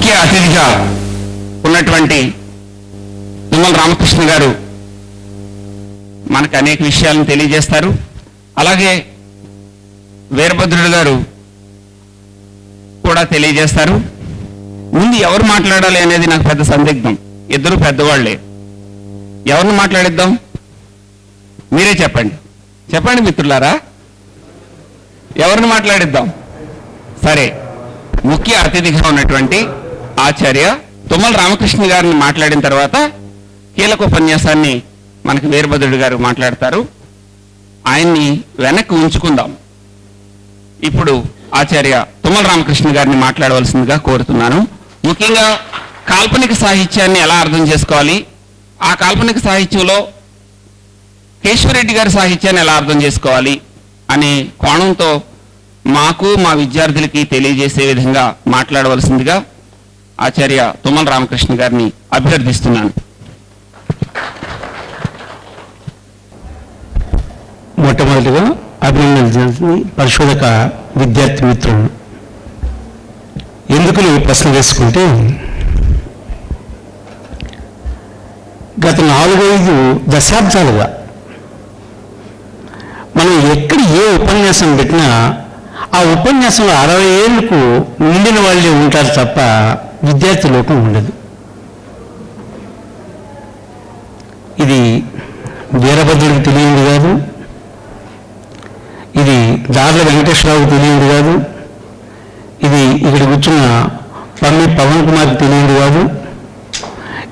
ముఖ్య అతిథిగా ఉన్నటువంటి తుమ్మల రామకృష్ణ గారు మనకు అనేక విషయాలను తెలియజేస్తారు. అలాగే వీరభద్రుడు గారు కూడా తెలియజేస్తారు. ముందు ఎవరు మాట్లాడాలి అనేది నాకు పెద్ద సందిగ్ధం. ఇద్దరు పెద్దవాళ్లే. ఎవరిని మాట్లాడిద్దాం? మీరే చెప్పండి. చెప్పండి మిత్రులారా, ఎవరిని మాట్లాడిద్దాం? సరే, ముఖ్య అతిథిగా ఉన్నటువంటి ఆచార్య తుమ్మల రామకృష్ణ గారిని మాట్లాడిన తర్వాత కీలక ఉపన్యాసాన్ని మనకి వీరభద్రుడు గారు మాట్లాడతారు. ఆయన్ని వెనక్కి ఉంచుకుందాం. ఇప్పుడు ఆచార్య తుమ్మల రామకృష్ణ గారిని మాట్లాడవలసిందిగా కోరుతున్నాను. ముఖ్యంగా కాల్పనిక సాహిత్యాన్ని ఎలా అర్థం చేసుకోవాలి, ఆ కాల్పనిక సాహిత్యంలో కేశవరెడ్డి గారి సాహిత్యాన్ని ఎలా అర్థం చేసుకోవాలి అనే కోణంతో మాకు మా విద్యార్థులకి తెలియజేసే విధంగా మాట్లాడవలసిందిగా ఆచార్య తుమ్మల రామకృష్ణ గారిని అభ్యర్థిస్తున్నాను. మొట్టమొదటిగా అభినందించాల్సింది పరిశోధక విద్యార్థి మిత్రులు. ఎందుకు ఈ ప్రశ్న వేసుకుంటే, గత 4-5 దశాబ్దాలుగా మనం ఎక్కడ ఏ ఉపన్యాసం పెట్టినా ఆ ఉపన్యాసంలో 60 ఏళ్లకు నిండిన వాళ్ళే ఉంటారు తప్ప విద్యార్థి లోకం ఉండదు. ఇది వీరభద్రుడికి తెలియంది కాదు, ఇది దార్ల వెంకటేశ్వరరావుకి తెలియంది కాదు, ఇది ఇక్కడ కూర్చున్న పమ్మి పవన్ కుమార్కి తెలియంది కాదు,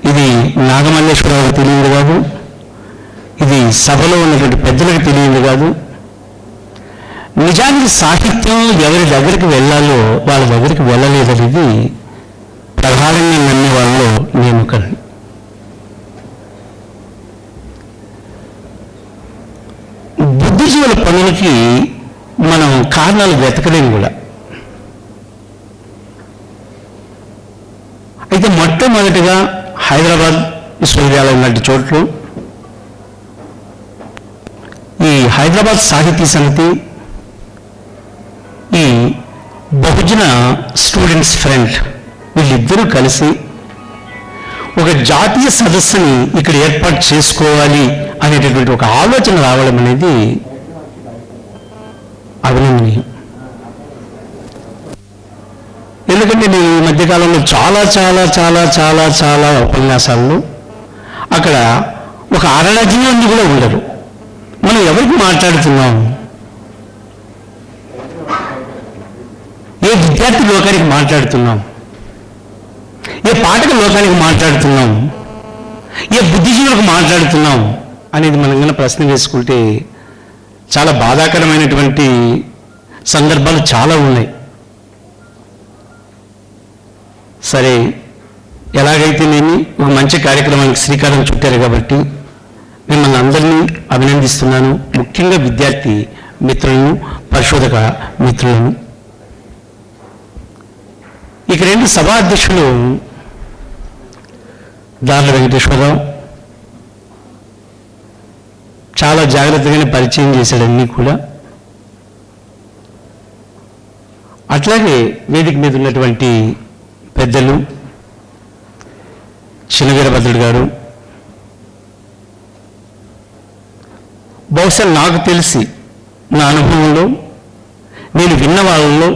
ఇది నాగమల్లేశ్వరరావుకి తెలియంది కాదు, ఇది సభలో ఉన్నటువంటి పెద్దలకు తెలియంది కాదు. నిజానికి సాహిత్యం ఎవరి దగ్గరికి వెళ్ళాలో వాళ్ళ దగ్గరికి వెళ్ళలేదనేది ప్రధానంగా నమ్మే వాళ్ళలో నేను ఒకరిని. బుద్ధిజీవుల పనులకి మనం కారణాలు వెతకలేము కూడా. అయితే మొట్టమొదటిగా హైదరాబాద్ విశ్వవిద్యాలయం లాంటి చోట్లు ఈ హైదరాబాద్ సాహితీ సమితి, ఈ బహుజన స్టూడెంట్స్ ఫ్రంట్ వీళ్ళిద్దరూ కలిసి ఒక జాతీయ సదస్సుని ఇక్కడ ఏర్పాటు చేసుకోవాలి అనేటటువంటి ఒక ఆలోచన రావడం అనేది అభినందనీయం. ఎందుకంటే నేను ఈ మధ్యకాలంలో చాలా చాలా చాలా చాలా చాలా ఉపన్యాసాల్లో అక్కడ ఒక అరడజన మంది కూడా ఉండరు. మనం ఎవరికి మాట్లాడుతున్నాం? ఏ విద్యార్థి లోకానికి మాట్లాడుతున్నాం? ఏ పాఠక లోకానికి మాట్లాడుతున్నాం? ఏ బుద్ధిజీవులకు మాట్లాడుతున్నాం అనేది మనం కన్నా ప్రశ్న వేసుకుంటే చాలా బాధాకరమైనటువంటి సందర్భాలు చాలా ఉన్నాయి. సరే, ఎలాగైతే నేను ఒక మంచి కార్యక్రమానికి శ్రీకారం చుట్టారు కాబట్టి మిమ్మల్ని అందరినీ అభినందిస్తున్నాను. ముఖ్యంగా విద్యార్థి మిత్రులను, పరిశోధక మిత్రులను. ఇక 2 సభా అధ్యక్షులు దార్ల వెంకటేశ్వరరావు చాలా జాగ్రత్తగానే పరిచయం చేశాడు అన్నీ కూడా. అట్లాగే వేదిక మీద ఉన్నటువంటి పెద్దలు చిన్న వీరభద్రుడు గారు, బహుశా నాకు తెలిసి నా అనుభవంలో, నేను విన్న వాళ్ళలో,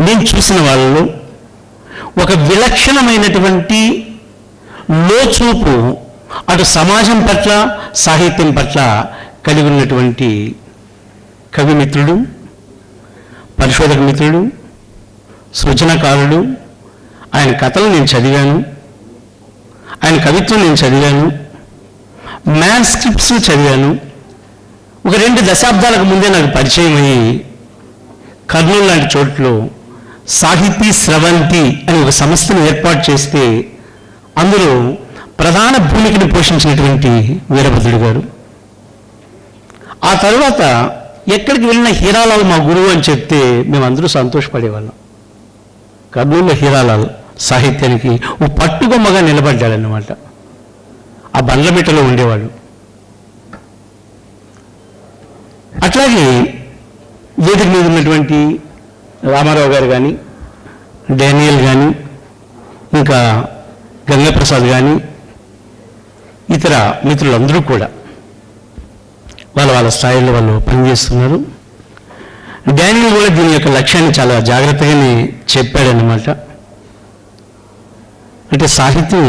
నేను చూసిన వాళ్ళలో ఒక విలక్షణమైనటువంటి లోచూపు అటు సమాజం పట్ల, సాహిత్యం పట్ల కలిగి ఉన్నటువంటి కవి మిత్రుడు, పరిశోధక మిత్రుడు, సృజనకారుడు. ఆయన కథలు నేను చదివాను, ఆయన కవిత్వం నేను చదివాను, మ్యాన్స్క్రిప్ట్స్ చదివాను. ఒక 2 దశాబ్దాలకు ముందే నాకు పరిచయం అయ్యి కర్నూలు లాంటి చోట్లో సాహితీ స్రవంతి అని ఒక సంస్థను ఏర్పాటు చేస్తే అందులో ప్రధాన భూమికను పోషించినటువంటి వీరభద్రుడు గారు. ఆ తర్వాత ఎక్కడికి వెళ్ళిన హీరాలాల్ మా గురువు అని చెప్తే మేమందరూ సంతోషపడేవాళ్ళం. కర్నూలులో హీరాలాల్ సాహిత్యానికి ఓ పట్టుగొమ్మగా నిలబడ్డాడన్నమాట. ఆ బండ్లమిట్టలో ఉండేవాడు. అట్లాగే వేదిక మీద ఉన్నటువంటి రామారావు గారు కానీ, డానియల్ కానీ, ఇంకా గంగప్రసాద్ కానీ ఇతర మిత్రులందరూ కూడా వాళ్ళ స్థాయిలో వాళ్ళు పనిచేస్తున్నారు. డానియల్ కూడా దీని యొక్క లక్ష్యాన్ని చాలా జాగ్రత్తగానే చెప్పాడన్నమాట. అంటే సాహిత్యం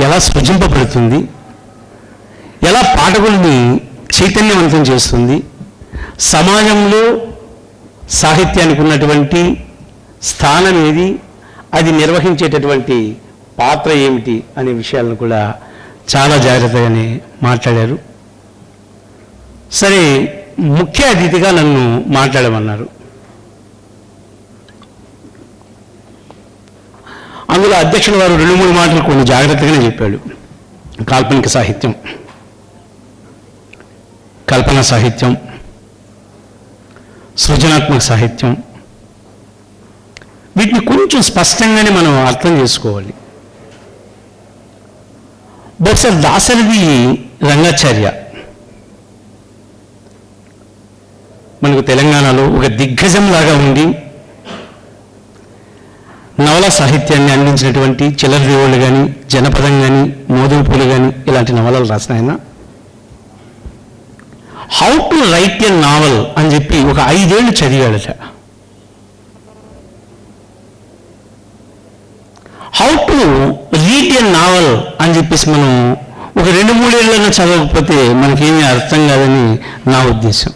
ఎలా సృజింపబడుతుంది, ఎలా పాఠకుల్ని చైతన్యవంతం చేస్తుంది, సమాజంలో సాహిత్యానికి ఉన్నటువంటి స్థానం ఏది, అది నిర్వహించేటటువంటి పాత్ర ఏమిటి అనే విషయాలను కూడా చాలా జాగ్రత్తగానే మాట్లాడారు. సరే, ముఖ్య అతిథిగా నన్ను మాట్లాడమన్నారు. అందులో అధ్యక్షుల వారు 2-3 మాటలు కొన్ని జాగ్రత్తగానే చెప్పాడు. కాల్పనిక సాహిత్యం, కల్పన సాహిత్యం, సృజనాత్మక సాహిత్యం, వీటిని కొంచెం స్పష్టంగానే మనం అర్థం చేసుకోవాలి. బహుశా దాశరథి రంగాచార్య మనకు తెలంగాణలో ఒక దిగ్గజం లాగా ఉండి నవల సాహిత్యాన్ని అందించినటువంటి చిల్లరదేవుళ్ళు కానీ, జనపదం కానీ, మోదుగుపూలు కానీ ఇలాంటి నవలలు రాసిన ఆయన how to write a novel అని చెప్పి ఒక 5 ఏళ్ళు చదివాడట. How to read a novel అని చెప్పేసి మనం ఒక 2-3 ఏళ్ళైనా చదవకపోతే మనకేమీ అర్థం కాదని నా ఉద్దేశం.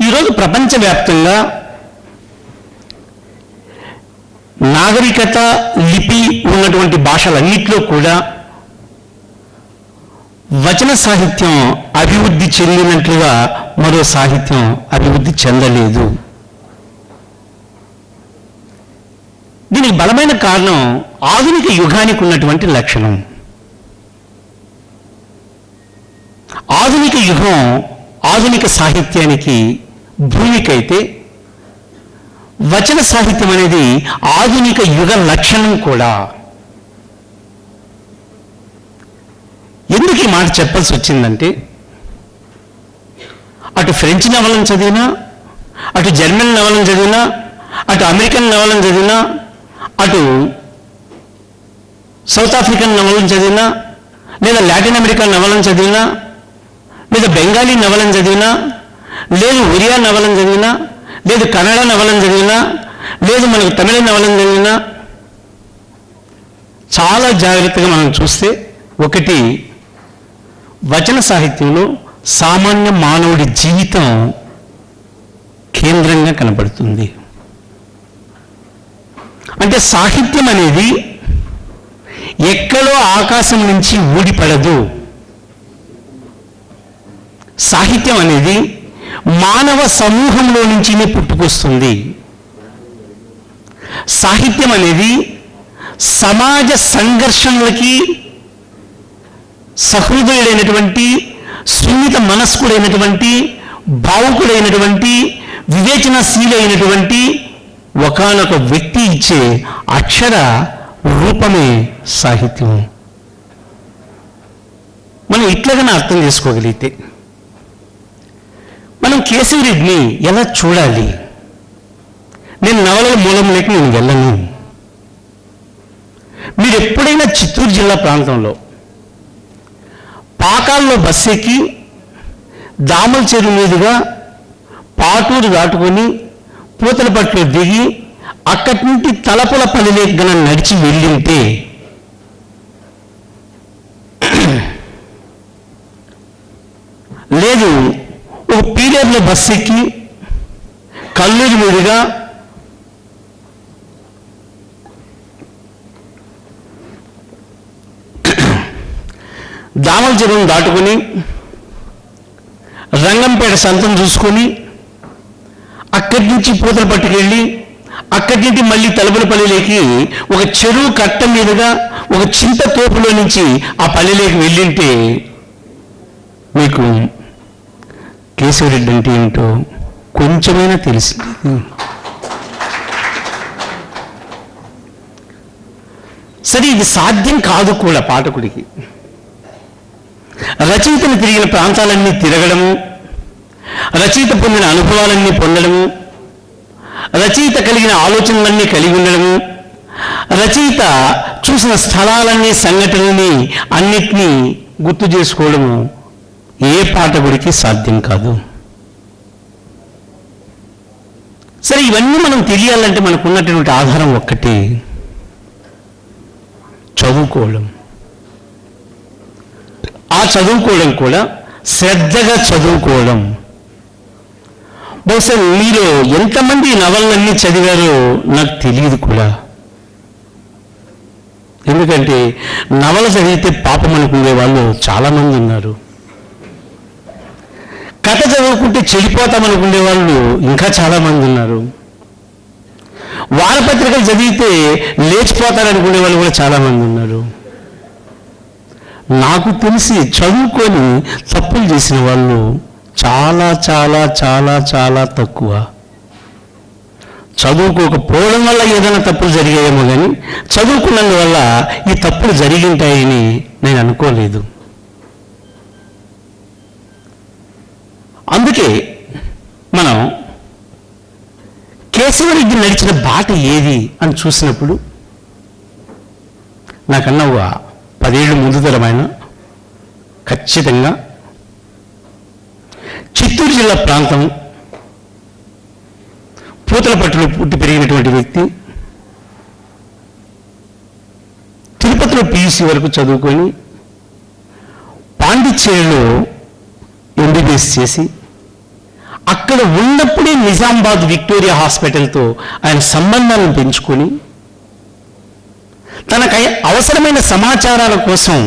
ఈరోజు ప్రపంచవ్యాప్తంగా నాగరికత, లిపి ఉన్నటువంటి భాషలన్నింటిలో కూడా వచన సాహిత్యం అభివృద్ధి చెందినట్లుగా మరో సాహిత్యం అభివృద్ధి చెందలేదు. దీనికి బలమైన కారణం ఆధునిక యుగానికి ఉన్నటువంటి లక్షణం. ఆధునిక యుగం ఆధునిక సాహిత్యానికి భూమికైతే వచన సాహిత్యం అనేది ఆధునిక యుగ లక్షణం కూడా. ఎందుకు ఈ మాట చెప్పాల్సి వచ్చిందంటే, అటు ఫ్రెంచ్ నవలను చదివినా, అటు జర్మన్ నవలను చదివినా, అటు అమెరికన్ నవలను చదివినా, అటు సౌత్ ఆఫ్రికన్ నవలను చదివినా, లేదా లాటిన్ అమెరికన్ నవలను చదివినా, లేదా బెంగాలీ నవలను చదివినా, లేదు ఒరియా నవలను చదివినా, లేదు కన్నడ నవలను చదివినా, లేదు మనకు తమిళ నవలను చదివినా, చాలా జాగ్రత్తగా మనం చూస్తే ఒకటి, వచన సాహిత్యంలో సామాన్య మానవుడి జీవితం కేంద్రంగా కనబడుతుంది. అంటే సాహిత్యం అనేది ఎక్కడో ఆకాశం నుంచి ఊడిపడదు. సాహిత్యం అనేది మానవ సమూహంలో నుంచినే పుట్టుకొస్తుంది. సాహిత్యం అనేది సమాజ సంఘర్షణలకి సహృదయుడైనటువంటి, సున్నిత మనస్కుడైనటువంటి, భావుకుడైనటువంటి, వివేచనశీలైనటువంటి ఒకానొక వ్యక్తి ఇచ్చే అక్షర రూపమే సాహిత్యం. మనం ఇట్లాగానే అర్థం చేసుకోగలిగితే మనం కేశవరెడ్డిని ఎలా చూడాలి? నేను నవలల మూలంలోకి నేను వెళ్ళను. మీరు ఎప్పుడైనా చిత్తూరు జిల్లా ప్రాంతంలో పాకాల్లో బస్సు ఎక్కి దామల చెరువు మీదుగా పాటూరు దాటుకొని పూతలపట్లో దిగి అక్కడి నుండి తలపులపల్లిలోకి గన నడిచి వెళ్ళింటే లేదు, ఒక పీరియడ్లో బస్సు ఎక్కి కల్లూరు మీదుగా దామల చెరువును దాటుకొని రంగంపేట సంతం చూసుకొని అక్కడి నుంచి పూతల పట్టుకెళ్ళి అక్కడి నుండి మళ్ళీ తలుపులపల్లిలోకి ఒక చెరువు కట్ట మీదుగా ఒక చింత తోపులో నుంచి ఆ పల్లెలోకి వెళ్ళింటే మీకు కేశవరెడ్డి అంటే ఏమిటో కొంచెమైనా తెలిసింది. సరే, ఇది సాధ్యం కాదు కూడా పాఠకుడికి. రచయితను తిరిగిన ప్రాంతాలన్నీ తిరగడము, రచయిత పొందిన అనుభవాలన్నీ పొందడము, రచయిత కలిగిన ఆలోచనలన్నీ కలిగి ఉండడము, రచయిత చూసిన స్థలాలన్నీ సంఘటనల్ని అన్నిటినీ గుర్తు చేసుకోవడము ఏ పాఠకుడికి సాధ్యం కాదు. సరే, ఇవన్నీ మనం తెలియాలంటే మనకు ఉన్నటువంటి ఆధారం ఒక్కటి, చదువుకోవడం. ఆ చదువుకోవడం కూడా శ్రద్ధగా చదువుకోవడం. బహుశా మీరు ఎంతమంది నవలన్నీ చదివారో నాకు తెలియదు కూడా. ఎందుకంటే నవల చదివితే పాపం అనుకునే వాళ్ళు చాలామంది ఉన్నారు. కథ చదువుకుంటే చెడిపోతామనుకునే వాళ్ళు ఇంకా చాలామంది ఉన్నారు. వారపత్రికలు చదివితే లేచిపోతారనుకునే వాళ్ళు కూడా చాలామంది ఉన్నారు. నాకు తెలిసి చదువుకొని తప్పులు చేసిన వాళ్ళు చాలా చాలా చాలా చాలా తక్కువ. చదువుకోకపోవడం వల్ల ఏదైనా తప్పులు జరిగాయేమో కానీ చదువుకున్నందువల్ల ఈ తప్పులు జరిగింటాయని నేను అనుకోలేదు. అందుకే మనం కేశవరెడ్డి నడిచిన బాట ఏది అని చూసినప్పుడు నాకన్నా 10 ఏళ్ళు ముందు తరమైన ఖచ్చితంగా చిత్తూరు జిల్లా ప్రాంతం పూతలపట్టులో పుట్టి పెరిగినటువంటి వ్యక్తి, తిరుపతిలో PUC వరకు చదువుకొని పాండిచ్చేరిలో MBBS చేసి అక్కడ ఉన్నప్పుడే నిజామాబాద్ విక్టోరియా హాస్పిటల్తో ఆయన సంబంధాలను పెంచుకొని తనకు అవసరమైన సమాచారాల కోసం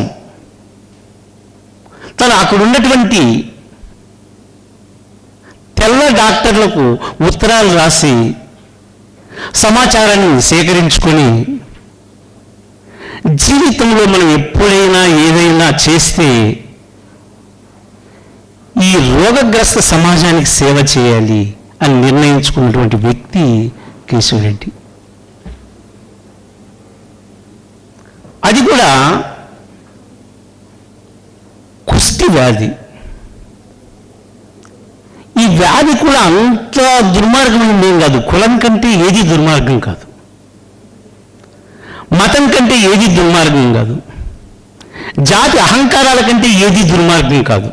తను అక్కడ ఉన్నటువంటి తెల్ల డాక్టర్లకు ఉత్తరాలు రాసి సమాచారాన్ని సేకరించుకొని, జీవితంలో మనం ఎప్పుడైనా ఏదైనా చేస్తే ఈ రోగగ్రస్త సమాజానికి సేవ చేయాలి అని నిర్ణయించుకున్నటువంటి వ్యక్తి కేశవరెడ్డి. అది కూడా కుష్టి వ్యాధి. ఈ వ్యాధి కూడా అంత దుర్మార్గమైనది ఏం కాదు. కులం కంటే ఏది దుర్మార్గం కాదు, మతం కంటే ఏది దుర్మార్గం కాదు, జాతి అహంకారాల కంటే ఏది దుర్మార్గం కాదు.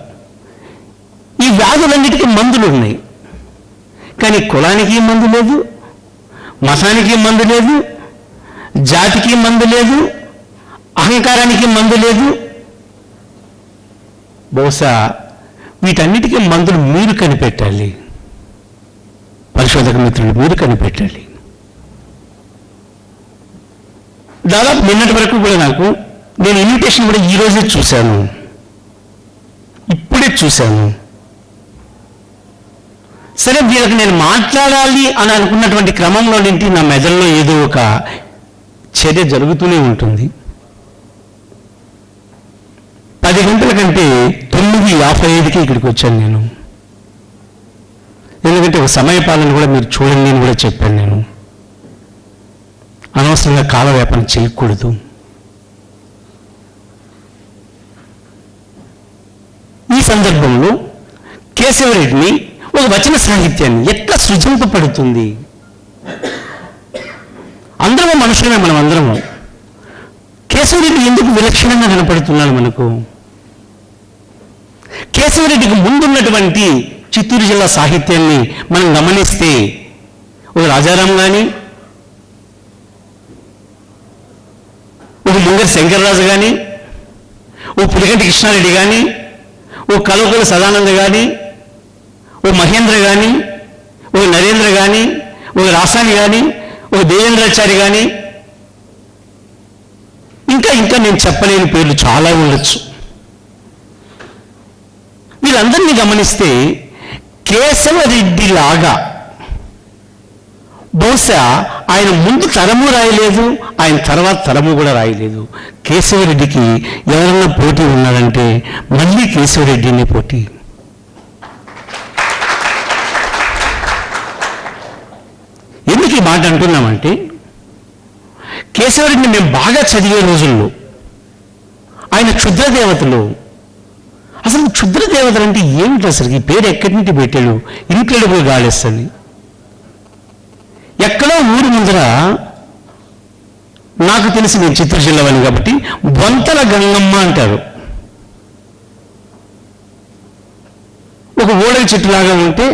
ఈ వ్యాధులన్నిటికీ మందులు ఉన్నాయి, కానీ కులానికి మందు లేదు, మతానికి మందు లేదు, జాతికి మందు లేదు, అహంకారానికి మందు లేదు. బహుశా వీటన్నిటికీ మందులు మీరు కనిపెట్టాలి, పరిశోధక మిత్రులు మీరు కనిపెట్టాలి. దాదాపు నిన్నటి వరకు కూడా నేను ఇన్విటేషన్ కూడా ఈరోజే చూశాను, ఇప్పుడే చూశాను. సరే, వీళ్ళకి నేను మాట్లాడాలి అని అనుకున్నటువంటి క్రమంలో నుండి నా మెదడులో ఏదో ఒక చర్య జరుగుతూనే ఉంటుంది. 10 గంటల కంటే 9:55కి ఇక్కడికి వచ్చాను నేను. ఎందుకంటే ఒక సమయపాలన కూడా మీరు చూడండి, నేను కూడా చెప్పాను. నేను అనవసరంగా కాలవ్యాపన చేయకూడదు. ఈ సందర్భంలో కేశవరెడ్డిని ఒక వచన సాహిత్యాన్ని ఎట్లా సృజింపబడుతుంది? అందరము మనుషులమే, మనం అందరము. కేశవరెడ్డి ఎందుకు విలక్షణంగా కనపడుతున్నాడు మనకు? కేశవరెడ్డికి ముందున్నటువంటి చిత్తూరు జిల్లా సాహిత్యాన్ని మనం గమనిస్తే ఒక రాజారాం కానీ, ఒక ముంగర్ శంకర్రాజు కానీ, ఓ పులికంటి కృష్ణారెడ్డి కానీ, ఓ కలవకుల సదానంద కానీ, ఓ మహేంద్ర కానీ, ఓ నరేంద్ర కానీ, ఒక రాసాని కానీ, ఒక దేవేంద్రాచారి కానీ, ఇంకా ఇంకా నేను చెప్పలేని పేర్లు చాలా ఉండొచ్చు. వీళ్ళందరినీ గమనిస్తే కేశవరెడ్డి లాగా బహుశా ఆయన ముందు తరము రాయలేదు, ఆయన తర్వాత తరము కూడా రాయలేదు. కేశవరెడ్డికి ఎవరన్నా పోటీ ఉన్నారంటే మళ్ళీ కేశవరెడ్డినే పోటీ. ఎందుకు ఈ మాట అంటున్నామంటే, కేశవరెడ్డిని మేము బాగా చదివే రోజుల్లో ఆయన క్షుద్రదేవతలు, అసలు క్షుద్రదేవతలు అంటే ఏమిటి, అసలు ఈ పేరు ఎక్కడి నుంచి పెట్టాడు, ఇన్క్రెడిబుల్ గాడెస్ అని. ముందర నాకు తెలిసి నేను చిత్తూరు జిల్లావాడిని కాబట్టి బొంతల గంగమ్మ అంటారు. ఒక ఓడల చెట్టులాగా ఉంటే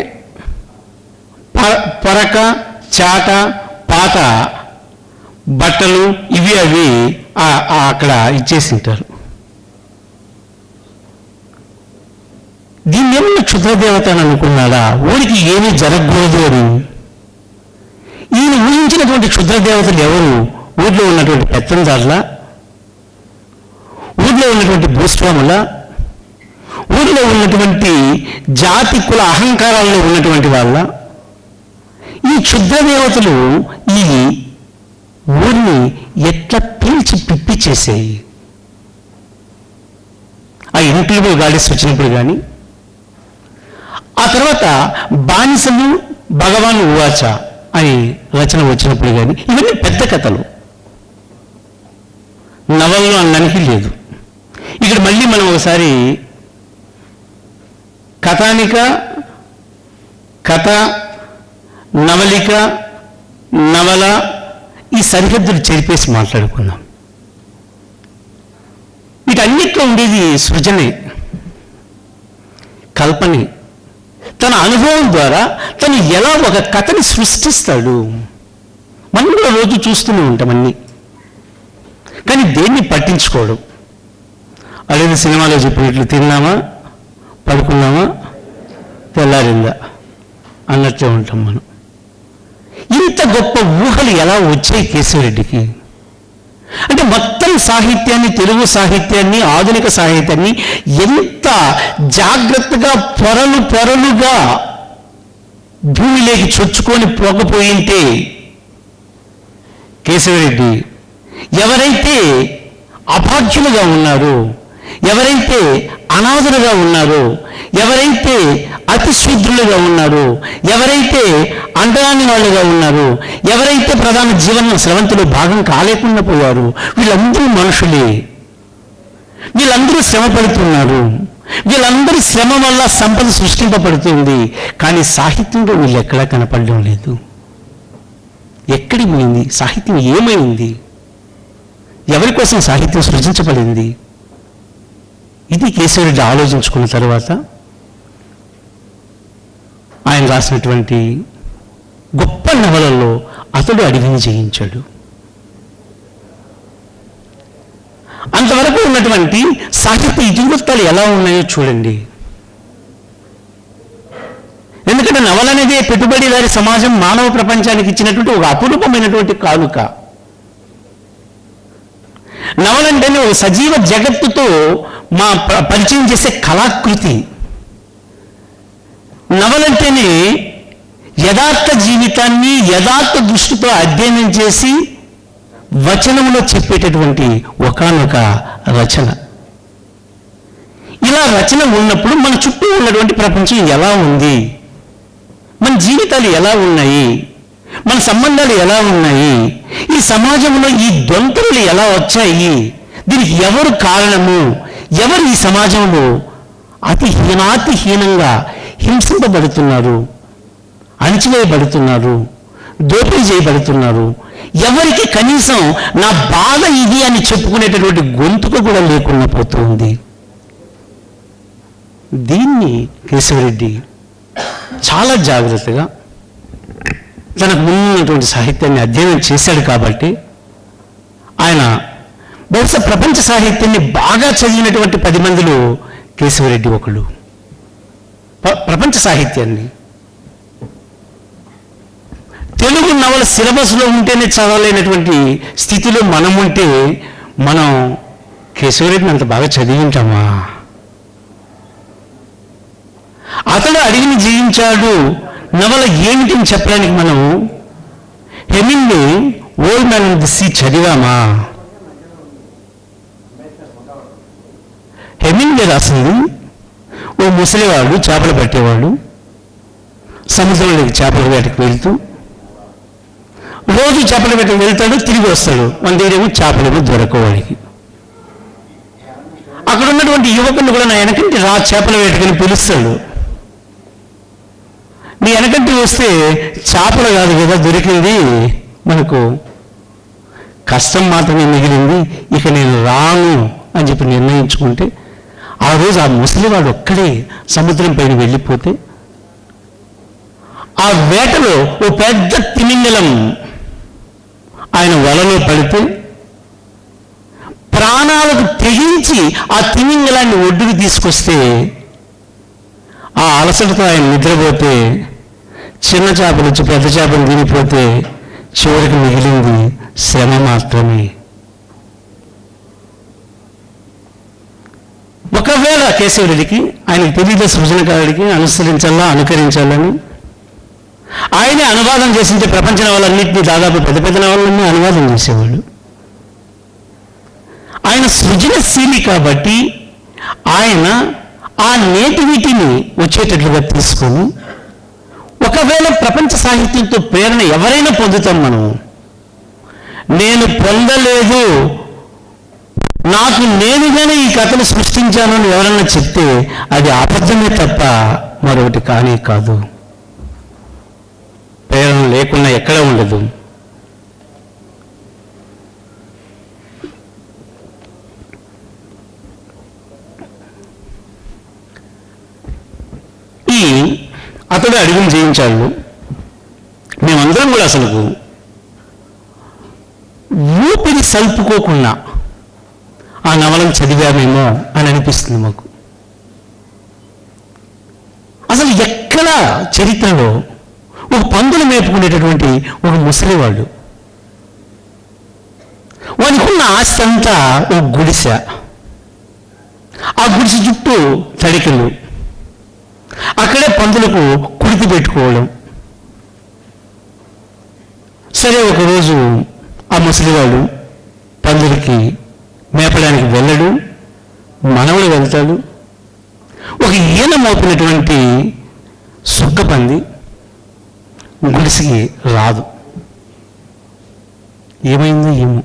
పొరక, చాట, పాత బట్టలు ఇవి అవి అక్కడ ఇచ్చేసి ఉంటారు. దీన్ని ఏమన్నా క్షుద్రదేవత అని అనుకున్నాడా? ఊరికి ఏమీ జరగకూడదు అని. ఈయన ఊహించినటువంటి క్షుద్రదేవతలు ఎవరు? ఊర్లో ఉన్నటువంటి పెత్తందారుల, ఊర్లో ఉన్నటువంటి భూస్వాముల, ఊర్లో ఉన్నటువంటి జాతి కుల అహంకారాల్లో ఉన్నటువంటి వాళ్ళ. ఈ క్షుద్రదేవతలు ఈ ఊరిని ఎట్లా పీల్చి పిప్పి చేసేయి. ఆ ఇంక్లూబుల్ గాడెస్ వచ్చినప్పుడు కానీ, ఆ తర్వాత బానిసలు భగవాన్ ఉవాచ అని రచన వచ్చినప్పుడు కానీ, ఇవన్నీ పెద్ద కథలు, నవల్లో అనడానికి లేదు. ఇక్కడ మళ్ళీ మనం ఒకసారి కథానిక, కథ, నవలిక, నవల ఈ సరిహద్దులు చెరిపేసి మాట్లాడుకుందాం. వీటన్నిట్లో ఉండేది సృజనే, కల్పనే. తన అనుభవం ద్వారా తను ఎలా ఒక కథని సృష్టిస్తాడు. మనం కూడా రోజు చూస్తూనే ఉంటాం అన్నీ, కానీ దేన్ని పట్టించుకోవడం. అదే సినిమాలో చెప్పినట్లు తిన్నామా, పడుకున్నామా, తెల్లారిందా అన్నట్లే ఉంటాం మనం. ఇంత గొప్ప ఊహలు ఎలా వచ్చాయి కేశవరెడ్డికి? అంటే మొత్తం సాహిత్యాన్ని, తెలుగు సాహిత్యాన్ని, ఆధునిక సాహిత్యాన్ని ఎంత జాగ్రత్తగా పొరలుగా భూమిలోకి చొచ్చుకొని పోకపోయింటే కేశవరెడ్డి ఎవరైతే అభాగ్యులుగా ఉన్నారో, ఎవరైతే అనాథులుగా ఉన్నారో, ఎవరైతే అతి శూద్రులుగా ఉన్నారు, ఎవరైతే అంటరాని వాళ్ళుగా ఉన్నారు, ఎవరైతే ప్రధాన జీవన స్రవంతిలో భాగం కాలేకుండా పోయారు, వీళ్ళందరూ మనుషులే. వీళ్ళందరూ శ్రమ పడుతున్నారు. వీళ్ళందరి శ్రమ వల్ల సంపద సృష్టింపబడుతుంది. కానీ సాహిత్యంలో వీళ్ళు ఎక్కడా కనపడడం లేదు. ఎక్కడికి పోయింది సాహిత్యం? ఏమైంది? ఎవరి కోసం సాహిత్యం సృజించబడింది? ఇది కేశవరెడ్డి ఆలోచించుకున్న తర్వాత ఆయన రాసినటువంటి గొప్ప నవలల్లో అతడు అడిగిని జయించాడు. అంతవరకు ఉన్నటువంటి సాహిత్య ఇతివృత్తాలు ఎలా ఉన్నాయో చూడండి. ఎందుకంటే నవల అనేది పెట్టుబడిదారి సమాజం మానవ ప్రపంచానికి ఇచ్చినటువంటి ఒక అపురూపమైనటువంటి కానుక. నవలంటేనే ఒక సజీవ జగత్తుతో పరిచయం చేసే కళాకృతి. నవలంటేనే యథార్థ జీవితాన్ని యథార్థ దృష్టితో అధ్యయనం చేసి వచనంలో చెప్పేటటువంటి ఒకానొక రచన. ఇలా రచన ఉన్నప్పుడు మన చుట్టూ ఉన్నటువంటి ప్రపంచం ఎలా ఉంది, మన జీవితాలు ఎలా ఉన్నాయి, మన సంబంధాలు ఎలా ఉన్నాయి, ఈ సమాజంలో ఈ దొంతలు ఎలా వచ్చాయి, దీనికి ఎవరు కారణము, ఎవరు ఈ సమాజంలో అతి హీనాతిహీనంగా హింసింపబడుతున్నారు, అణిచివేయబడుతున్నారు, దోపిడీ చేయబడుతున్నారు, ఎవరికి కనీసం నా బాధ ఇది అని చెప్పుకునేటటువంటి గొంతుకు కూడా లేకుండా పోతుంది. దీన్ని కేశవరెడ్డి చాలా జాగ్రత్తగా తనకు ముందున్నటువంటి సాహిత్యాన్ని అధ్యయనం చేశాడు. కాబట్టి ఆయన బహుశా ప్రపంచ సాహిత్యాన్ని బాగా చదివినటువంటి 10 మందిలో కేశవరెడ్డి ఒకడు. ప్రపంచ సాహిత్యాన్ని తెలుగు నవల సిలబస్లో ఉంటేనే చదవలేనటువంటి స్థితిలో మనం ఉంటే మనం కేశవరెడ్డిని అంత బాగా చదివి ఉంటామా? అతడు అడిగిని జయించాడు నవల ఏమిటని చెప్పడానికి మనం Hemingway old man of the sea చదివామా? హెమింగ్వే రాసింది ఓ ముసలివాడు చేపలు పట్టేవాడు సముద్రంలోకి చేపల వేటకు వెళ్తూ రోజు చేపల వేటకు వెళ్తాడు, తిరిగి వస్తాడు. మన దగ్గరేమో చేపలేమో దొరకవాడికి. అక్కడ ఉన్నటువంటి యువకులు కూడా నా వెనకంటి రా చేపల వేటకని పిలుస్తాడు. నీ వెనకంటి వస్తే చేపలు కాదు కదా దొరికింది, మన నాకు కష్టం మాత్రమే మిగిలింది, ఇక నేను రాను అని చెప్పి నిర్ణయించుకుంటే, ఆ రోజు ఆ ముసలివాడు ఒక్కడే సముద్రం పైన వెళ్ళిపోతే, ఆ వేటలో ఓ పెద్ద తిమింగలం ఆయన వలలో పడితే, ప్రాణాలకు తెగించి ఆ తిమింగలాన్ని ఒడ్డుకు తీసుకొస్తే, ఆ అలసటతో ఆయన నిద్రపోతే, చిన్న చేపలు వచ్చి పెద్ద చేపలు తినిపోతే, చివరికి మిగిలింది శ్రమ మాత్రమే. ఒకవేళ కేశవుడికి, ఆయనకు తెలియదు సృజనకారుడికి అనుసరించాలా అనుకరించాలని, ఆయనే అనువాదం చేసింటే ప్రపంచ నవలన్నింటినీ, దాదాపు పెద్ద పెద్ద నవలన్నీ అనువాదం చేసేవాడు. ఆయన సృజనశీలి కాబట్టి ఆయన ఆ నేటివిటీని వచ్చేటట్లుగా తీసుకొని, ఒకవేళ ప్రపంచ సాహిత్యంతో ప్రేరణ ఎవరైనా పొందుతాం మనం, నేను పొందలేదు, నాకు నేనుగానే ఈ కథను సృష్టించాను అని ఎవరన్నా చెప్తే అది అబద్ధమే తప్ప మరొకటి కానీ కాదు. ప్రేరణ లేకుండా ఎక్కడ ఉండదు. అతడు అడుగులు చేయించాడు. మేమందరం కూడా అసలు ఊపిరి సల్పుకోకుండా ఆ నవలను చదివామేమో అని అనిపిస్తుంది మాకు. అసలు ఎక్కడ చరిత్రలో ఒక పందులు మేపుకునేటటువంటి ఒక ముసలివాడు, వానికున్న ఆస్తి అంతా ఒక గుడిసె, ఆ గుడిసె చుట్టూ తడికలు, అక్కడే పందులకు కుడితి పెట్టుకోవడం. సరే, ఒకరోజు ఆ ముసలివాడు పందులకి మేపడానికి వెళ్ళడు, మనవడు వెళ్తాడు. ఒక ఈన మోపినటువంటి సుక్క పంది గుడిసికి రాదు. ఏమైందో ఏమో,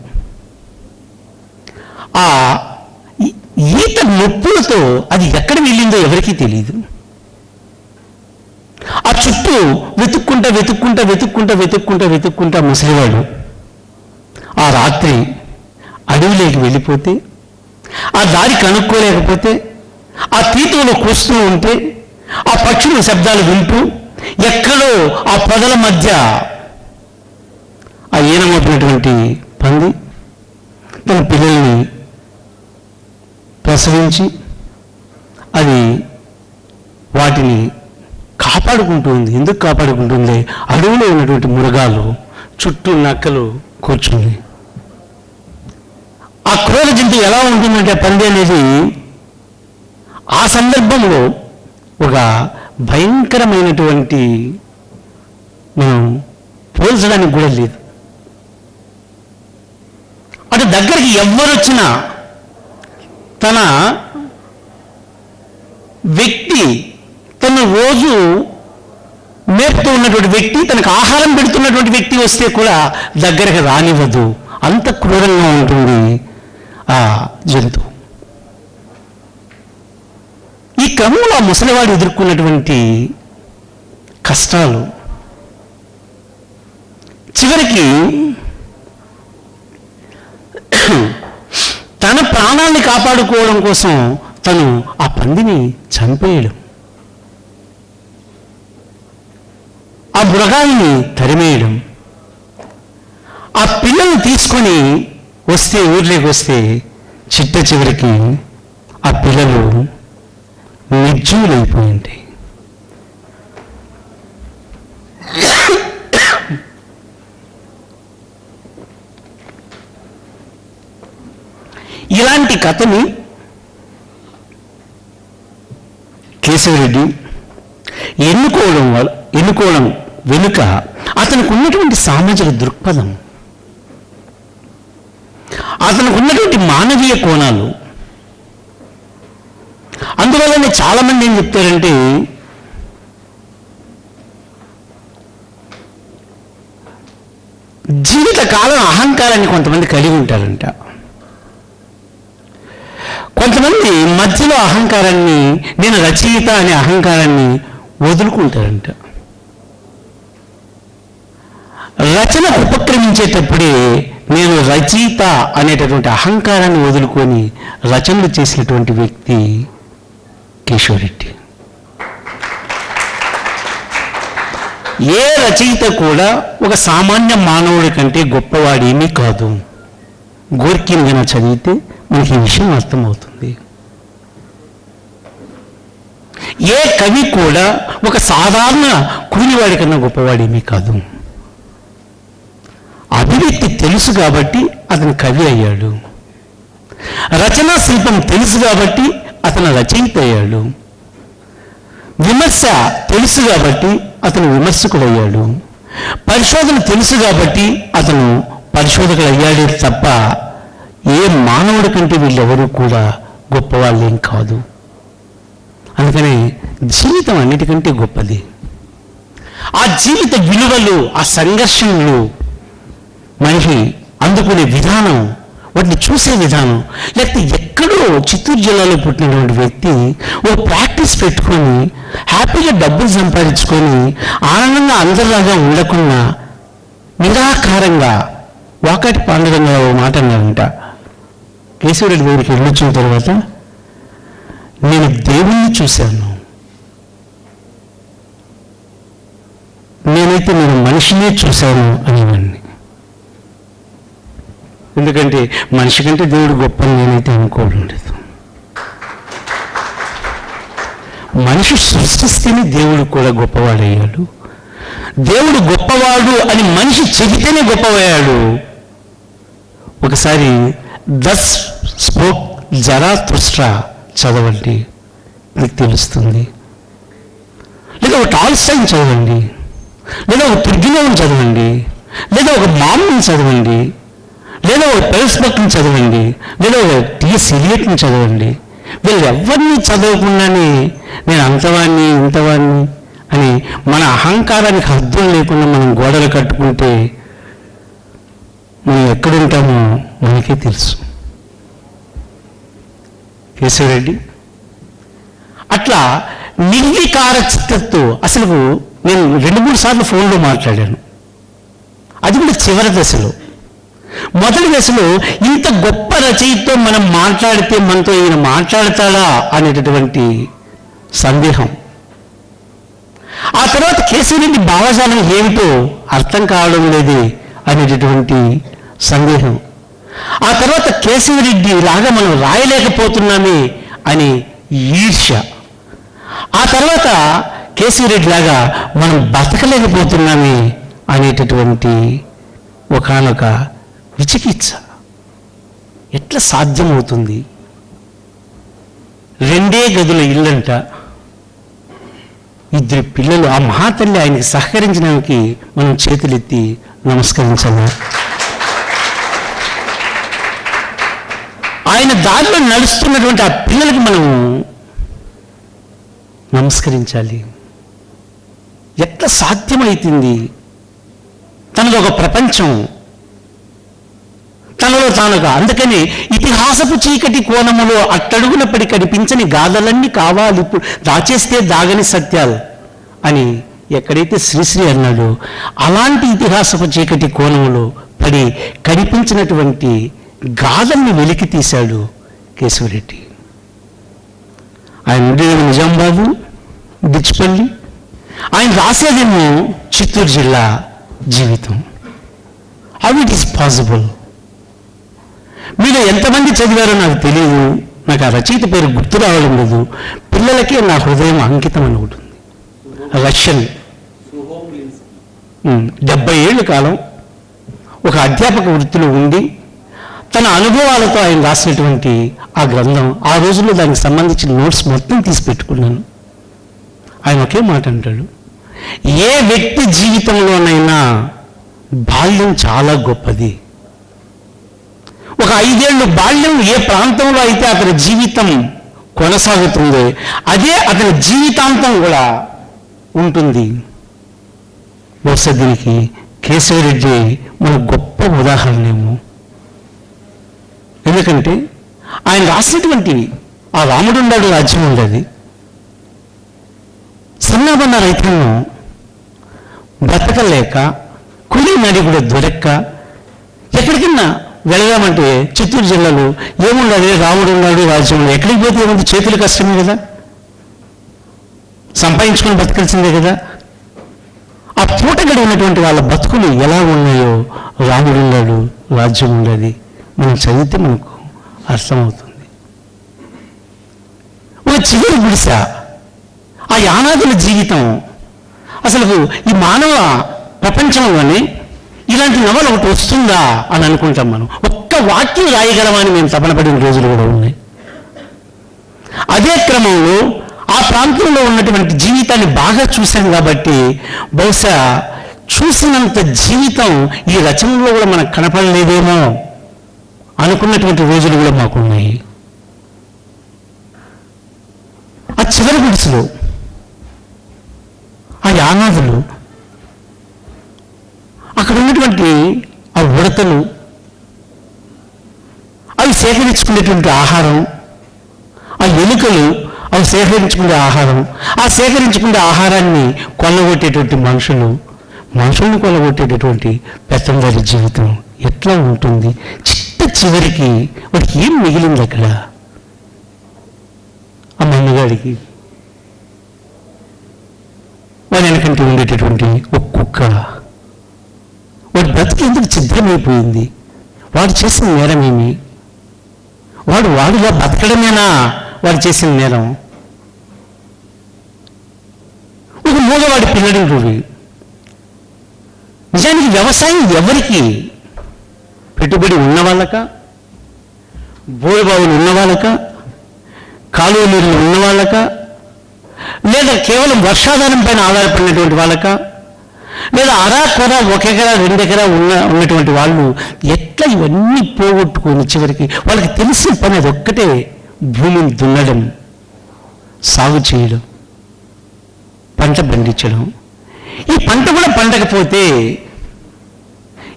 ఆ ఈత నొప్పులతో అది ఎక్కడ వెళ్ళిందో ఎవరికీ తెలియదు. ఆ చుట్టూ వెతుక్కుంటా వెతుక్కుంటా వెతుక్కుంటా వెతుక్కుంటా వెతుక్కుంటా ముసలివాడు ఆ రాత్రి అడవిలోకి వెళ్ళిపోతే, ఆ దారి కనుక్కోలేకపోతే, ఆ తీతువులో కూస్తూ ఉంటే, ఆ పక్షుల శబ్దాలు వింటూ, ఎక్కడో ఆ పొదల మధ్య ఆ ఈనమోపినటువంటి పంది తన పిల్లల్ని ప్రసవించి అది వాటిని కాపాడుకుంటూ ఉంది. ఎందుకు కాపాడుకుంటుంది? అడవిలో ఉన్నటువంటి మృగాలు, చుట్టూ నక్కలు కూర్చుంది. ఆ క్రూర జంతువు ఎలా ఉంటుందంటే పంది అనేది ఆ సందర్భంలో ఒక భయంకరమైనటువంటి, మనం పోల్చడానికి కూడా లేదు. అటు దగ్గరికి ఎవ్వరొచ్చినా తన వ్యక్తి, తను రోజు మేపుతూ ఉన్నటువంటి వ్యక్తి, తనకు ఆహారం పెడుతున్నటువంటి వ్యక్తి వస్తే కూడా దగ్గరకు రానివ్వదు. అంత క్రూరంగా ఉంటుంది ఆ జంతువు. ఈ క్రమంలో ఆ ముసలివాడు ఎదుర్కొన్నటువంటి కష్టాలు, చివరికి తన ప్రాణాన్ని కాపాడుకోవడం కోసం తను ఆ పందిని చంపేయడం, ఆ మృగాల్ని తరిమేయడం, ఆ పిల్లల్ని తీసుకొని వస్తే, ఊర్లోకి వస్తే చిట్ట చివరికి ఆ పిల్లలు నిర్జీవులైపోయి ఉంటాయి. ఇలాంటి కథని కేశవరెడ్డి ఎన్నుకోవడం వెనుక అతనికి ఉన్నటువంటి సామాజిక దృక్పథం, అతనికి ఉన్నటువంటి మానవీయ కోణాలు. అందువల్లనే చాలామంది ఏం చెప్తారంటే, జీవితకాలం అహంకారాన్ని కొంతమంది కలిగి ఉంటారంట. కొంతమంది మధ్యలో అహంకారాన్ని, నేను రచయిత అనే అహంకారాన్ని వదులుకుంటారంట. రచన ఉపక్రమించేటప్పుడే నేను రచయిత అనేటటువంటి అహంకారాన్ని వదులుకొని రచనలు చేసినటువంటి వ్యక్తి కేశవరెడ్డి. ఏ రచయిత కూడా ఒక సామాన్య మానవుడి కంటే గొప్పవాడేమీ కాదు. గోర్కీని గన చదివితే మనకి ఈ విషయం అర్థమవుతుంది. ఏ కవి కూడా ఒక సాధారణ కూలివాడి కన్నా గొప్పవాడేమీ కాదు. అభివ్యక్తి తెలుసు కాబట్టి అతను కవి అయ్యాడు. రచనా శిల్పం తెలుసు కాబట్టి అతను రచయిత అయ్యాడు. విమర్శ తెలుసు కాబట్టి అతను విమర్శకుడయ్యాడు. పరిశోధన తెలుసు కాబట్టి అతను పరిశోధకుడు అయ్యాడే తప్ప ఏ మానవుడి కంటే వీళ్ళెవరూ కూడా గొప్పవాళ్ళేం కాదు. అందుకని జీవితం అన్నిటికంటే గొప్పది. ఆ జీవిత విలువలు, ఆ సంఘర్షణలు, మనిషి అందుకునే విధానం, వాటిని చూసే విధానం, లేకపోతే ఎక్కడో చిత్తూరు జిల్లాలో పుట్టినటువంటి వ్యక్తి ఓ ప్రాక్టీస్ పెట్టుకొని హ్యాపీగా డబ్బులు సంపాదించుకొని ఆనందంగా అందరిలాగా ఉండకుండా నిరాకారంగా వాకాటి పాండురంగా ఓ మాట అన్నారంట. కేశవరెడ్డి దగ్గరికి వెళ్ళొచ్చిన తర్వాత, నేను దేవుణ్ణి చూశాను, నేనైతే నేను మనిషినే చూశాను అనేవాడిని. ఎందుకంటే మనిషి కంటే దేవుడు గొప్ప నేనైతే అనుకోవడం లేదు. మనిషి సృష్టిస్తేనే దేవుడు కూడా గొప్పవాడయ్యాడు. దేవుడు గొప్పవాడు అని మనిషి చెబితేనే గొప్పవయ్యాడు. ఒకసారి దస్ స్పోక్ జరాతుస్ట్రా చదవండి, మీకు తెలుస్తుంది. లేదా ఒక టాల్స్టైన్ చదవండి, లేదా ఒక తుర్గినోవ్ని చదవండి, లేదా ఒక మామ్ని చదవండి, లేదా ఒక పెల్స్బక్ని చదవండి, లేదా ఒక టిఎస్ ఎలియట్ని చదవండి. వీళ్ళు ఎవరిని చదవకుండానే నేను అంతవాణ్ణి ఇంతవాణ్ణి అని మన అహంకారానికి హద్దులు లేకుండా మనం గోడలు కట్టుకుంటే మనం ఎక్కడుంటామో మనకే తెలుసు. కేశవరెడ్డి అట్లా నిర్వికార చిత్తతో, అసలు నేను 2-3 సార్లు ఫోన్లో మాట్లాడాను. అది కూడా చివరి దశలో. మొదటి దశలో ఇంత గొప్ప రచయితతో మనం మాట్లాడితే మనతో ఈయన మాట్లాడతాడా అనేటటువంటి సందేహం. ఆ తర్వాత కేశవరెడ్డి భావజాలం ఏమిటో అర్థం కావడం లేదు అనేటటువంటి సందేహం. ఆ తర్వాత కేశవరెడ్డి లాగా మనం రాయలేకపోతున్నామే అని ఈర్ష్య. ఆ తర్వాత కేశవరెడ్డి లాగా మనం బతకలేకపోతున్నామే అనేటటువంటి ఒకానొక విచికిత్స. ఎట్లా సాధ్యమవుతుంది? 2 గదుల ఇల్లంట, 2 పిల్లలు. ఆ మహాతల్లి ఆయనకి సహకరించడానికి మనం చేతులెత్తి నమస్కరించాలి. ఆయన దారిలో నడుస్తున్నటువంటి ఆ పిల్లలకి మనం నమస్కరించాలి. ఎట్లా సాధ్యమవుతుంది? తనది ఒక ప్రపంచం, తనలో తానుగా. అందుకని ఇతిహాసపు చీకటి కోణములో అట్టడుగునప్పటి కనిపించని గాథలన్నీ కావాలి ఇప్పుడు, దాచేస్తే దాగని సత్యాలు అని ఎక్కడైతే శ్రీశ్రీ అన్నాడో, అలాంటి ఇతిహాసపు చీకటి కోణములో పడి కనిపించినటువంటి గాథల్ని వెలికి తీశాడు కేశవరెడ్డి. ఆయన ఉండేదేమో నిజామాబాదు, డిచ్పల్లి, ఆయన రాసేదేమో చిత్తూరు జిల్లా జీవితం. How it is possible? మీరు ఎంతమంది చదివారో నాకు తెలియదు, నాకు ఆ రచయిత పేరు గుర్తు రావడం లేదు. పిల్లలకే నా హృదయం అంకితం అని ఒకటి ఉంది. రష్యన్ 70 ఏళ్ళ కాలం ఒక అధ్యాపక వృత్తిలో ఉండి తన అనుభవాలతో ఆయన రాసినటువంటి ఆ గ్రంథం, ఆ రోజుల్లో దానికి సంబంధించిన నోట్స్ మొత్తం తీసి పెట్టుకున్నాను. ఆయన ఒకే మాట అంటాడు, ఏ వ్యక్తి జీవితంలోనైనా బాల్యం చాలా గొప్పది. ఒక 5 ఏళ్ళు బాల్యం ఏ ప్రాంతంలో అయితే అతని జీవితం కొనసాగుతుందో అదే అతని జీవితాంతం కూడా ఉంటుంది. బహుశా దీనికి కేశవరెడ్డి మన గొప్ప ఉదాహరణేమో. ఎందుకంటే ఆయన రాసినటువంటి ఆ రాముడుండాడు రాజ్యం ఉండేది, సన్నాబన్న రైతులను బ్రతకలేక కూలీ నాడి కూడా దొరక్క ఎక్కడికన్నా వెళదామంటే చిత్తూరు జిల్లాలో ఏముండాలి, రాముడు ఉన్నాడు, రాజ్యం ఉన్నాడు, ఎక్కడికి పోతే ఏముంది, చేతులు కష్టమే కదా, సంపాదించుకొని బతకాల్సిందే కదా. ఆ పూటగడి ఉన్నటువంటి వాళ్ళ బతుకులు ఎలా ఉన్నాయో, రాముడు ఉన్నాడు, రాజ్యం ఉండదు, మనం చదివితే మనకు అర్థమవుతుంది. ఒక చివరి గుడిస, ఆ యానాదుల జీవితం. అసలు ఈ మానవ ప్రపంచంలోనే ఇలాంటి నవల ఒకటి వస్తుందా అని అనుకుంటాం మనం. ఒక్క వాక్యం రాయగలమని మేము తపనపడిన రోజులు కూడా ఉన్నాయి. అదే క్రమంలో ఆ ప్రాంతంలో ఉన్నటువంటి జీవితాన్ని బాగా చూశాం కాబట్టి బహుశా చూసినంత జీవితం ఈ రచనలో కూడా మనకు కనపడలేదేమో అనుకున్నటువంటి రోజులు కూడా మాకున్నాయి. ఆ చివరి గుడిసెలో ఆ యానాదులు, అక్కడ ఉన్నటువంటి ఆ ఉడతలు, అవి సేకరించుకునేటువంటి ఆహారం, ఆ ఎలుకలు అవి సేకరించుకునే ఆహారం, ఆ సేకరించుకునే ఆహారాన్ని కొల్లగొట్టేటువంటి మనుషుల్ని కొల్లగొట్టేటటువంటి పెత్తందారి జీవితం ఎట్లా ఉంటుంది? చివరికి వాడికి ఏం మిగిలింది అక్కడ? ఆ మన్నగాడికి వాడి వెనకంటే ఉండేటటువంటి ఒక కుక్క, వాడి బ్రతికి ఎందుకు ఛిద్రమైపోయింది? వాడు చేసిన నేరం ఏమి? వాడుగా బతకడమేనా వాడు చేసిన నేరం? ఒక మూగవాడి పిల్లడి రూవి. నిజానికి వ్యవసాయం ఎవరికి? పెట్టుబడి ఉన్న వాళ్ళక, బోరుబావులు ఉన్న వాళ్ళక, కాలువ నీళ్ళు ఉన్న వాళ్ళక, లేదా కేవలం వర్షాధారం పైన ఆధారపడినటువంటి వాళ్ళక, లేదా అరాకొర 1 ఎకరా 2 ఎకరా ఉన్నటువంటి వాళ్ళు ఎట్లా ఇవన్నీ పోగొట్టుకొని చివరికి వాళ్ళకి తెలిసిన పని అది ఒక్కటే, భూమిని దున్నడం, సాగు చేయడం, పంట పండించడం. ఈ పంట కూడా పండకపోతే,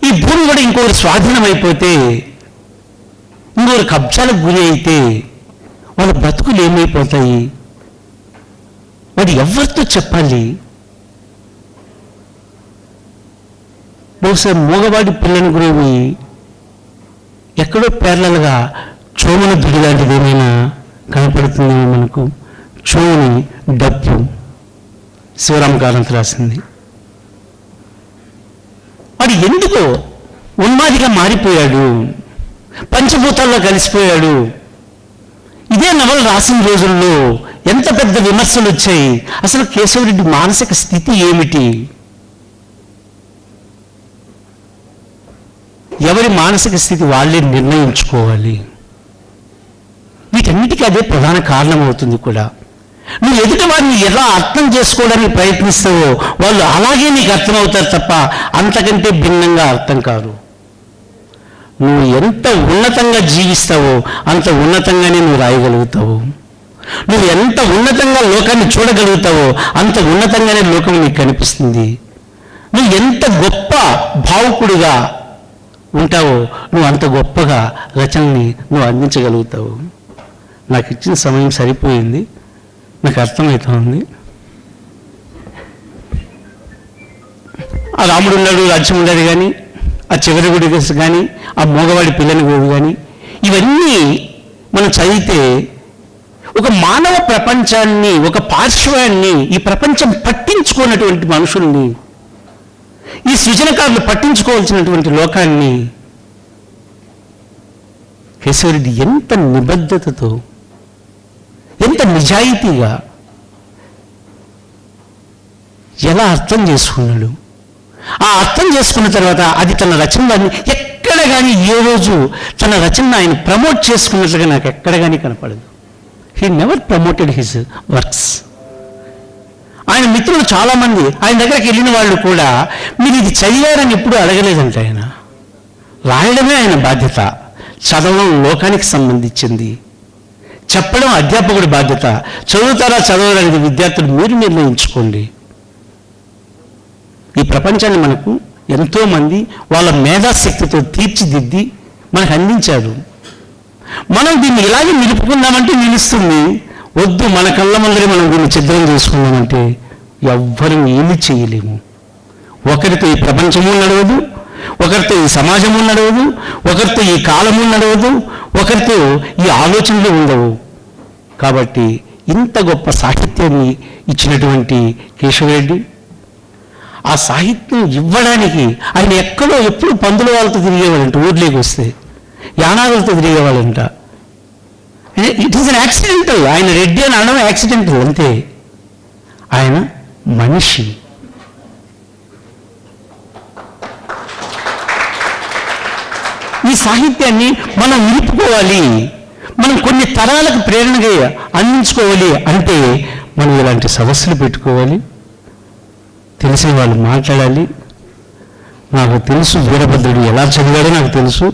ఈ భూమి కూడా ఇంకొకరు స్వాధీనం అయిపోతే, ఇంకొకరు కబ్జాలకు గురి అయితే వాళ్ళ బ్రతుకులు ఏమైపోతాయి? వాడు ఎవరితో చెప్పాలి? బహుశా మూగవాడి పిల్లని గురించి ఎక్కడో పేర్లలుగా చోమన దుడి లాంటిది ఏమైనా కనపడుతుందేమో మనకు. చోమని డప్పు, శివరామకారంతో రాసింది. వాడు ఎందుకో ఉన్మాదిగా మారిపోయాడు, పంచభూతాల్లో కలిసిపోయాడు. ఇదే నవల రాసిన రోజుల్లో ఎంత పెద్ద విమర్శలు వచ్చాయి. అసలు కేశవరెడ్డి మానసిక స్థితి ఏమిటి? ఎవరి మానసిక స్థితి వాళ్ళే నిర్ణయించుకోవాలి. వీటన్నిటికీ అదే ప్రధాన కారణం అవుతుంది కూడా. నువ్వు ఎదుటి వారిని ఎలా అర్థం చేసుకోవడానికి ప్రయత్నిస్తావో వాళ్ళు అలాగే నీకు అర్థమవుతారు తప్ప అంతకంటే భిన్నంగా అర్థం కాదు. నువ్వు ఎంత ఉన్నతంగా జీవిస్తావో అంత ఉన్నతంగానే నువ్వు రాయగలుగుతావు. నువ్వు ఎంత ఉన్నతంగా లోకాన్ని చూడగలుగుతావో అంత ఉన్నతంగానే లోకం నీకు కనిపిస్తుంది. నువ్వు ఎంత గొప్ప భావుకుడిగా ఉంటావో నువ్వు అంత గొప్పగా రచనని నువ్వు అందించగలుగుతావు. నాకు ఇచ్చిన సమయం సరిపోయింది, నాకు అర్థమవుతుంది. ఆ రాముడు ఉన్నాడు, రాజ్యం ఉండదు కానీ, ఆ చివరి గుడి కానీ, ఆ మోగవాడి పిల్లని గుడి కానీ, ఇవన్నీ మనం చదివితే ఒక మానవ ప్రపంచాన్ని, ఒక పార్శ్వాన్ని, ఈ ప్రపంచం పట్టించుకున్నటువంటి మనుషుల్ని, ఈ సృజనకారులు పట్టించుకోవాల్సినటువంటి లోకాన్ని కేశవరెడ్డి ఎంత నిబద్ధతతో, ఎంత నిజాయితీగా ఎలా అర్థం చేసుకున్నాడు. ఆ అర్థం చేసుకున్న తర్వాత అది తన రచనలన్నీ ఎక్కడ కానీ ఏ రోజు తన రచన ఆయన ప్రమోట్ చేసుకున్నట్లుగా నాకు ఎక్కడ కానీ కనపడదు. He never promoted his works. ఆయన మిత్రులు చాలామంది ఆయన దగ్గరికి వెళ్ళిన వాళ్ళు కూడా మీరు ఇది చదివారని ఎప్పుడూ అడగలేదంట. ఆయన రాయడమే ఆయన బాధ్యత, చదవడం లోకానికి సంబంధించింది, చెప్పడం అధ్యాపకుడి బాధ్యత. చదువుతారా చదవడానికి విద్యార్థులు మీరు నిర్ణయించుకోండి. ఈ ప్రపంచాన్ని మనకు ఎంతోమంది వాళ్ళ మేధాశక్తితో తీర్చిదిద్ది మనకు అందించారు. మనం దీన్ని ఇలాగే నిలుపుకుందామంటే నిలుస్తుంది. వద్దు, మన కళ్ళ ముందరే మనం దీన్ని ఛిద్రం చేసుకుందామంటే ఎవ్వరూ ఏమీ చేయలేము. ఒకరితో ఈ ప్రపంచము నడవదు, ఒకరితో ఈ సమాజము నడవదు, ఒకరితో ఈ కాలము నడవదు, ఒకరితో ఈ ఆలోచనలు ఉండవు. కాబట్టి ఇంత గొప్ప సాహిత్యాన్ని ఇచ్చినటువంటి కేశవరెడ్డి, ఆ సాహిత్యం ఇవ్వడానికి ఆయన ఎక్కడో ఎప్పుడు పందుల వాళ్ళతో తిరిగేవాడంట, ఊర్లోకి వస్తే యానాదులతో తిరిగేవాళ్ళంట. It is an accidental. ఆయన రెడ్డి అని అనడం యాక్సిడెంటల్ అంతే. ఆయన మనిషి. ఈ సాహిత్యాన్ని మనం నిలుపుకోవాలి, మనం కొన్ని తరాలకు ప్రేరణగా అందించుకోవాలి అంటే మనం ఇలాంటి సదస్సులు పెట్టుకోవాలి, తెలిసిన వాళ్ళు మాట్లాడాలి. నాకు తెలుసు వీరభద్రుడు ఎలా చదివాడో నాకు తెలుసు.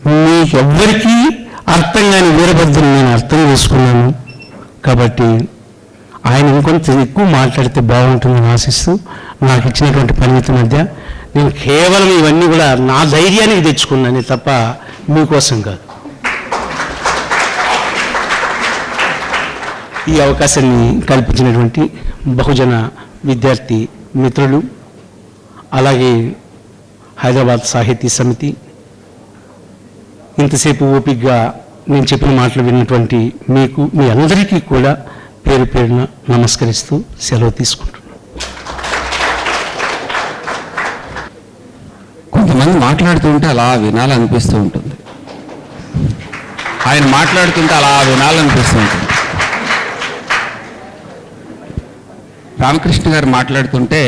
మీకెవ్వరికీ అర్థం కాని వీరభద్రుడు నేను అర్థం చేసుకున్నాను. కాబట్టి ఆయన ఇంకొంత ఎక్కువ మాట్లాడితే బాగుంటుందని ఆశిస్తూ నాకు ఇచ్చినటువంటి పరిమితి మధ్య నేను కేవలం ఇవన్నీ కూడా నా ధైర్యానికి తెచ్చుకున్నాను తప్ప మీకోసం కాదు. ఈ అవకాశాన్ని కల్పించినటువంటి బహుజన విద్యార్థి మిత్రులు, అలాగే హైదరాబాద్ సాహితీ సమితి, ఇంతసేపు ఓపికగా నేను చెప్పిన మాటలు విన్నటువంటి మీకు, మీ అందరికీ కూడా పేరు పేరున నమస్కరిస్తూ సెలవు తీసుకుంటున్నాను. కొంతమంది మాట్లాడుతుంటే అలా వినాలనిపిస్తూ ఉంటుంది. ఆయన మాట్లాడుతుంటే అలా వినాలనిపిస్తూ ఉంటుంది. రామకృష్ణ గారు మాట్లాడుతుంటే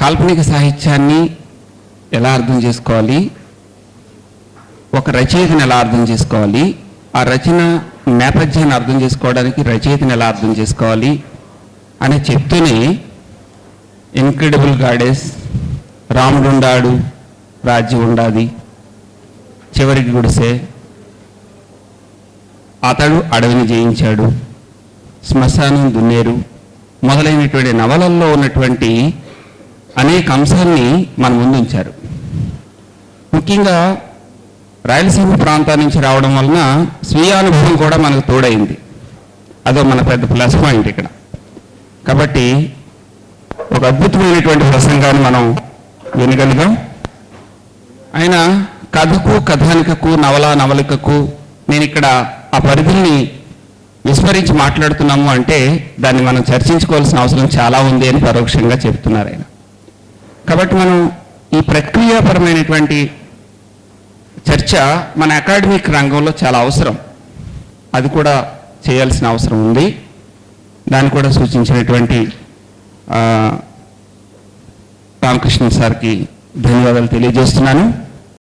కాల్పనిక సాహిత్యాన్ని ఎలా అర్థం చేసుకోవాలి, ఒక రచయితను ఎలా అర్థం చేసుకోవాలి, ఆ రచన నేపథ్యాన్ని అర్థం చేసుకోవడానికి రచయితను ఎలా అర్థం చేసుకోవాలి అని చెప్తూనే ఇన్క్రెడిబుల్ గాడెస్, రాముడుండాడు రాజ్యం ఉండాది, చివరికి గుడిసే, అతడు అడవిని జయించాడు, శ్మశానం దున్నేరు మొదలైనటువంటి నవలల్లో ఉన్నటువంటి అనేక అంశాన్ని మన ముందు ఉంచారు. ముఖ్యంగా రాయలసీమ ప్రాంతం నుంచి రావడం వలన స్వీయానుభవం కూడా మనకు తోడైంది. అదో మన పెద్ద ప్లస్ పాయింట్ ఇక్కడ. కాబట్టి ఒక అద్భుతమైనటువంటి ప్రసంగాన్ని మనం వినగలిగాం. ఆయన కథకు, కథానికకు, నవలికకు నేను ఇక్కడ ఆ పరిధుల్ని విస్మరించి మాట్లాడుతున్నాము అంటే దాన్ని మనం చర్చించుకోవాల్సిన అవసరం చాలా ఉంది అని పరోక్షంగా చెప్తున్నారు ఆయన. కాబట్టి మనం ఈ ప్రక్రియాపరమైనటువంటి చర్చ మన అకాడమిక్ రంగంలో చాలా అవసరం. అది కూడా చేయాల్సిన అవసరం ఉంది. దాన్ని కూడా సూచించినటువంటి రామకృష్ణ సార్కి ధన్యవాదాలు తెలియజేస్తున్నాను.